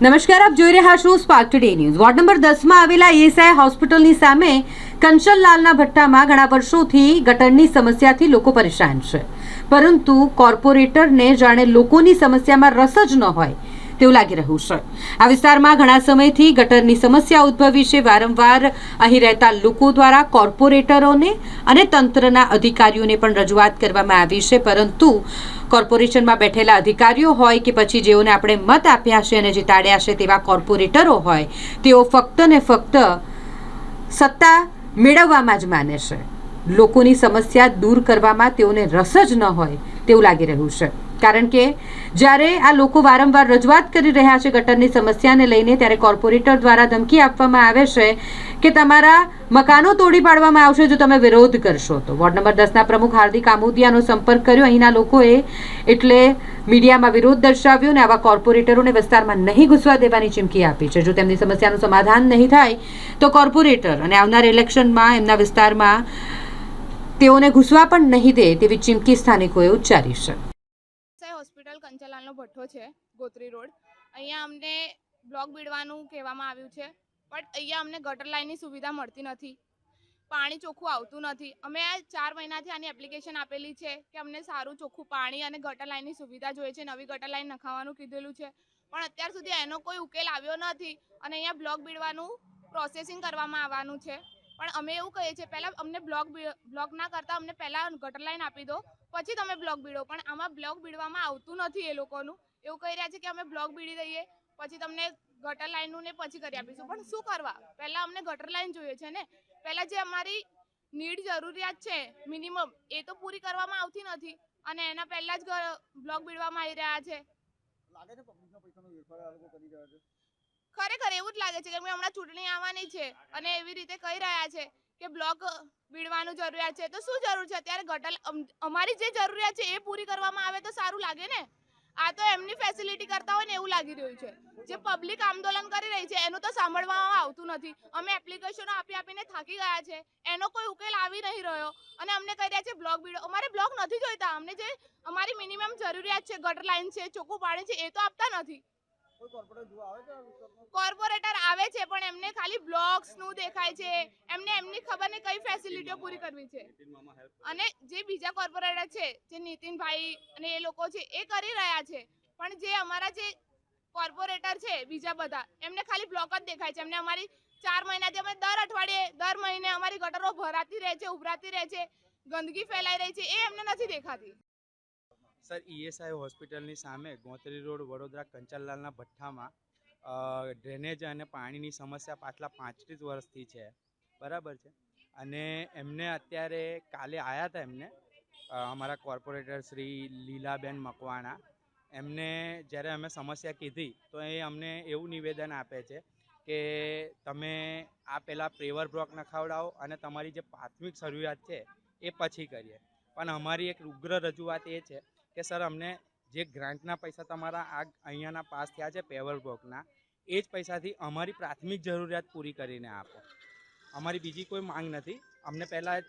નમસ્કાર, આપ જોઈ રહ્યા છો spark today news. Ward number 10 માં આવેલા ઈએસઆઈ હોસ્પિટલની સામે કંચનલાલના ભઠ્ઠામાં ઘણા વર્ષોથી ગટરની સમસ્યાથી લોકો પરેશાન છે, પરંતુ કોર્પોરેટરને જાણે લોકોની સમસ્યામાં રસ જ ન હોય તેવું લાગી રહ્યું છે। આ વિસ્તારમાં ઘણા સમયથી ગટરની સમસ્યા ઉદ્ભવી છે। વારંવાર અહીં રહેતા લોકો દ્વારા કોર્પોરેટરોને અને તંત્રના અધિકારીઓને પણ રજૂઆત કરવામાં આવી છે, પરંતુ કોર્પોરેશનમાં બેઠેલા અધિકારીઓ હોય કે પછી જેઓને આપણે મત આપ્યા છે અને જીતાડ્યા છે તેવા કોર્પોરેટરો હોય, તેઓ ફક્ત ને ફક્ત સત્તા મેળવવામાં જ માને છે। લોકોની સમસ્યા દૂર કરવામાં તેઓને રસ જ ન હોય તેવું લાગી રહ્યું છે, કારણ કે જ્યારે આ લોકો વારંવાર રજૂઆત કરી રહ્યા છે ગટરની સમસ્યાને લઈને, ત્યારે કોર્પોરેટર દ્વારા ધમકી આપવામાં આવે છે કે તમારા મકાનો તોડી પાડવામાં આવશે જો તમે વિરોધ કરશો તો। વોર્ડ નંબર 10ના પ્રમુખ હાર્દિક આમોદિયાનો સંપર્ક કર્યો અહીંના લોકોએ, એટલે મીડિયામાં વિરોધ દર્શાવ્યો અને આવા કોર્પોરેટરોને વિસ્તારમાં નહીં ઘૂસવા દેવાની ચીમકી આપી છે। જો તેમની સમસ્યાનું સમાધાન નહીં થાય તો કોર્પોરેટર અને આવનાર ઇલેક્શનમાં એમના વિસ્તારમાં તેઓને ઘૂસવા પણ નહીં દે તેવી ચીમકી સ્થાનિકોએ ઉચ્ચારી છે। હોસ્પિટલ કંચનલાલનો ભઠ્ઠો છે, ગોત્રી રોડ। અહીંયા અમને બ્લોક બીડવાનું કહેવામાં આવ્યું છે, બટ અહીંયા અમને ગટર લાઇનની સુવિધા મળતી નથી, પાણી ચોખ્ખું આવતું નથી। અમે આ 4 મહિનાથી આની એપ્લિકેશન આપેલી છે કે અમને સારું ચોખ્ખું પાણી અને ગટર લાઇનની સુવિધા જોઈએ છે, નવી ગટર લાઇન નખાવવાનું કીધેલું છે, પણ અત્યાર સુધી એનો કોઈ ઉકેલ આવ્યો નથી અને અહીંયા બ્લોક બીડવાનું પ્રોસેસિંગ કરવામાં આવવાનું છે। પણ અમે એવું કહીએ છીએ, પહેલાં અમને બ્લોક ના કરતાં અમને પહેલાં ગટર લાઇન આપી દો, પછી તમે બ્લોક બીડો, પણ આમાં બ્લોક બીડવામાં આવતું નથી। એ લોકોનું એવું કહી રહ્યા છે કે અમે બ્લોક બીડી દઈએ પછી તમને ગટર લાઇનનું ને પછી કરી આપીશું, પણ શું કરવા? પહેલાં અમને ગટર લાઇન જોઈએ છે ને, પહેલાં જે અમારી નીડ જરૂરિયાત છે મિનિમમ, એ તો પૂરી કરવામાં આવતી નથી અને એના પહેલાં જ બ્લોક બીડવામાં આવી રહ્યા છે। ખરેખર એવું જ લાગે છે, કેમ કે હમણાં ચૂંટણી આવવાની છે અને એવી રીતે કહી રહ્યા છે કે બ્લોક બીડવાનું જરૂરિયાત છે, તો શું જરૂર છે અત્યારે? ગટર અમારી જે જરૂરિયાત છે એ પૂરી કરવામાં આવે તો સારું લાગે ને। આ તો એમની ફેસિલિટી કરતા હોય ને એવું લાગી રહ્યું છે। જે પબ્લિક આંદોલન કરી રહી છે એનું તો સાંભળવામાં આવતું નથી। અમે એપ્લિકેશનો આપીને થાકી ગયા છે, એનો કોઈ ઉકેલ આવી નહીં રહ્યો અને અમને કહી રહ્યા છે બ્લોક બીડો। અમારે બ્લોક નથી જોઈતા, અમને જે અમારી મિનિમમ જરૂરિયાત છે, ગટર લાઇન છે, ચોખ્ખું પાણી છે, એ તો આપતા નથી। કોર્પોરેટર આવે છે પણ એમને ખાલી બ્લોક્સનું દેખાય છે, એમને એમની ખબર ને કઈ ફેસિલિટીઓ પૂરી કરવી છે, અને જે બીજા કોર્પોરેટર છે, જે નીતિનભાઈ અને એ લોકો છે એ કરી રહ્યા છે, પણ જે અમારા જે કોર્પોરેટર છે બીજા બધા, એમને ખાલી બ્લોક જ દેખાય છે। એમને અમારી 4 મહિનાથી અમે દર અઠવાડિયે દર મહિને અમારી ગટરો ભરાતી રહે છે, ઉભરાતી રહે છે, ગંદકી ફેલાઈ રહી છે, એ એમને નથી દેખાતી। સર, ઈએસઆઈ હોસ્પિટલની સામે ગોત્રી રોડ વડોદરા કંચનલાલના ભઠ્ઠામાં ડ્રેનેજ અને પાણીની સમસ્યા પાછલા 35 વર્ષથી છે, બરાબર છે। અને એમને અત્યારે કાલે આવ્યા હતા અમારા કોર્પોરેટર શ્રી લીલાબેન મકવાણા, એમને જ્યારે અમે સમસ્યા કીધી તો એ અમને એવું નિવેદન આપે છે કે તમે આ પહેલાં પેવર બ્લોક નખાવડાવો અને તમારી જે પ્રાથમિક જરૂરિયાત છે એ પછી કરીએ। પણ અમારી એક ઉગ્ર રજૂઆત એ છે કે સર, અમને જે ગ્રાન્ટના પૈસા તમારા અહીંયાના પાસ થયા છે પેવર બ્લોકના, એ જ પૈસાથી અમારી પ્રાથમિક જરૂરિયાત પૂરી કરીને આપો। અમારી બીજી કોઈ માંગ નથી। અમને પહેલાં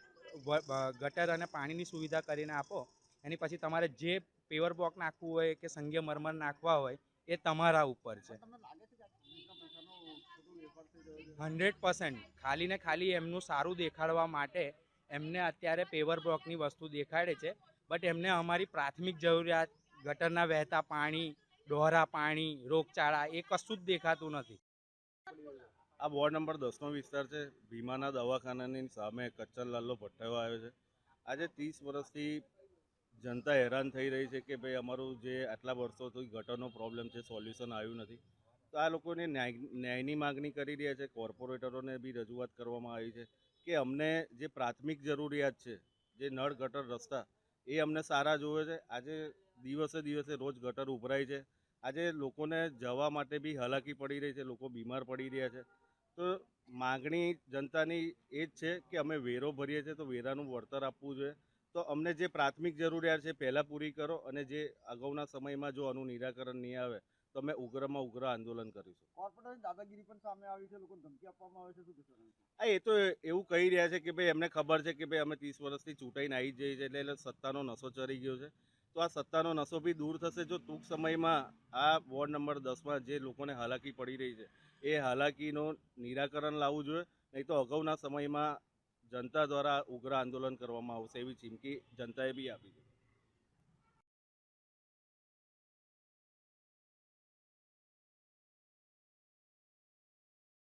ગટર અને પાણીની સુવિધા કરીને આપો, એની પછી તમારે જે પેવર બ્લોક નાખવું હોય કે સંગમરમર નાખવા હોય એ તમારા ઉપર છે। 100% ખાલી ને ખાલી એમનું સારું દેખાડવા માટે એમને અત્યારે પેવર બ્લોકની વસ્તુ દેખાડે છે, બટ એમને અમારી પ્રાથમિક જરૂરિયાત ગટરના વહેતા પાણી, ડોહરા પાણી, રોગચાળા એ કશું જ દેખાતું નથી। આ વોર્ડ નંબર 10નો વિસ્તાર છે। ભીમાના દવાખાનાની સામે કંચનલાલનો ભઠ્ઠો આવ્યો છે। આજે 30 વર્ષથી જનતા હેરાન થઈ રહી છે કે ભાઈ અમારું જે આટલા વર્ષોથી ગટરનો પ્રોબ્લેમ છે, સોલ્યુશન આવ્યું નથી। તો આ લોકોને ન્યાયની માગણી કરી રહ્યા છે। કોર્પોરેટરોને બી રજૂઆત કરવામાં આવી છે કે અમને જે પ્રાથમિક જરૂરિયાત છે, જે નળ ગટર રસ્તા, એ અમને સારા જોવે છે। આજે દિવસે દિવસે રોજ ગટર ઉભરાય છે। આજે લોકોને જવા માટે બી હાલાકી પડી રહી છે, લોકો બીમાર પડી રહ્યા છે। તો માગણી જનતાની એ જ છે કે અમે વેરો ભરીએ છીએ તો વેરાનું વળતર આપવું જોઈએ। તો અમને જે પ્રાથમિક જરૂરિયાત છે પહેલાં પૂરી કરો, અને જે અગાઉના સમયમાં જો આનું નિરાકરણ નહીં આવે તો અમે ઉગ્રમાં ઉગ્ર આંદોલન કરીશું। કોર્પોરેટરની દાદાગીરી પણ સામે આવી છે, લોકોને ધમકી આપવામાં આવે છે, શું કહેશો? હા, એ તો એવું કહી રહ્યા છે કે ભાઈ એમને ખબર છે કે ભાઈ અમે 30 વર્ષથી ચૂંટાઈને આવી જ જઈએ છીએ, એટલે સત્તાનો નશો ચડી ગયો છે। તો આ સત્તાનો નશો બી દૂર થશે. જો ટૂંક સમયમાં આ વોર્ડ નંબર 10માં જે લોકોને હાલાકી પડી રહી છે એ હાલાકીનું નિરાકરણ લાવવું જોઈએ. નહીં તો અગાઉના સમયમાં જનતા દ્વારા ઉગ્ર આંદોલન કરવામાં આવશે એવી ચીમકી જનતાએ બી આપી છે.